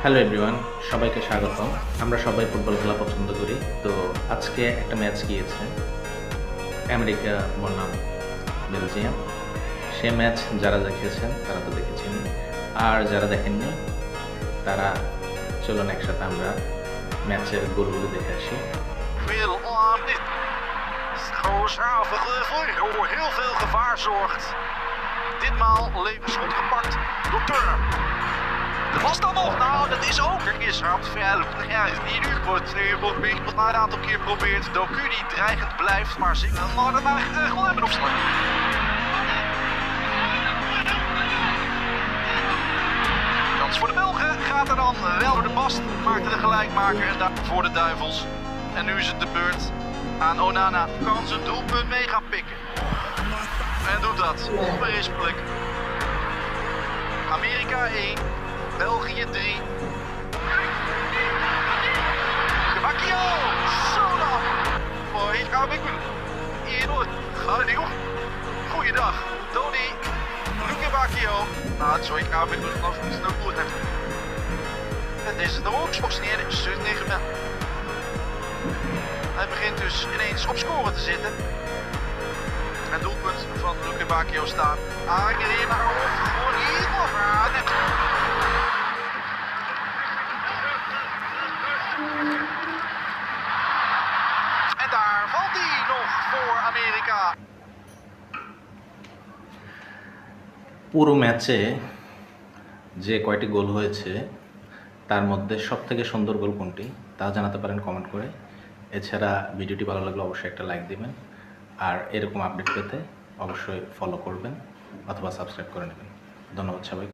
Hello everyone, সবাইকে স্বাগতম। আমরা সবাই ফুটবল খেলা পছন্দ করি। তো আজকে একটা ম্যাচ গিয়েছে আমেরিকা বনাম বেলজিয়াম। সে ম্যাচ যারা দেখেছেন তারা তো দেখেছেন, আর যারা দেখেননি তারা চলুন একসাথে আমরা ম্যাচের গোলগুলো দেখে আসি। Veel aan dit. Voor heel veel gevaar zorgt. Ditmaal levensschot gepakt door Turner. De was dan nog. Nou, dat is ook. Er is raad vrijdag. Ja, is niet nu. Wordt een aantal keer probeert. Doku die dreigend blijft, maar ze hadden maar gewoon hebben opslag. Kans voor de Belgen gaat er dan wel door de bast. Maakte de gelijkmaker en daar voor de Duivels. En nu is het de beurt aan Onana. Kan zijn doelpunt mee gaan pikken. En doet dat. Onberispelijk. Amerika 1. België 3. Bakio! Zo dan! Mooi, gaan we doen. Ga je doen. Goeiedag. Tony. Luke Bakio. Nou, sorry, ik ga weer doen. Of is het ook goed. Het is de Rookbox neer. Stuurt tegen me. Hij begint dus ineens op scoren te zitten. Het doelpunt van Luke Bakio staan. Aangereden naar hoofd. Gewoon hier. Net. En daar valt hij nog voor Amerika. পুরো ম্যাচে যে কয়টি গোল হয়েছে তার মধ্যে সবথেকে সুন্দর গোল কোনটি তা জানাতে পারেন কমেন্ট করে। এছাড়া ভিডিওটি ভালো লাগলে অবশ্যই একটা লাইক দিবেন, আর এরকম আপডেট পেতে অবশ্যই ফলো করবেন অথবা সাবস্ক্রাইব করে নেবেন। ধন্যবাদ সবাই।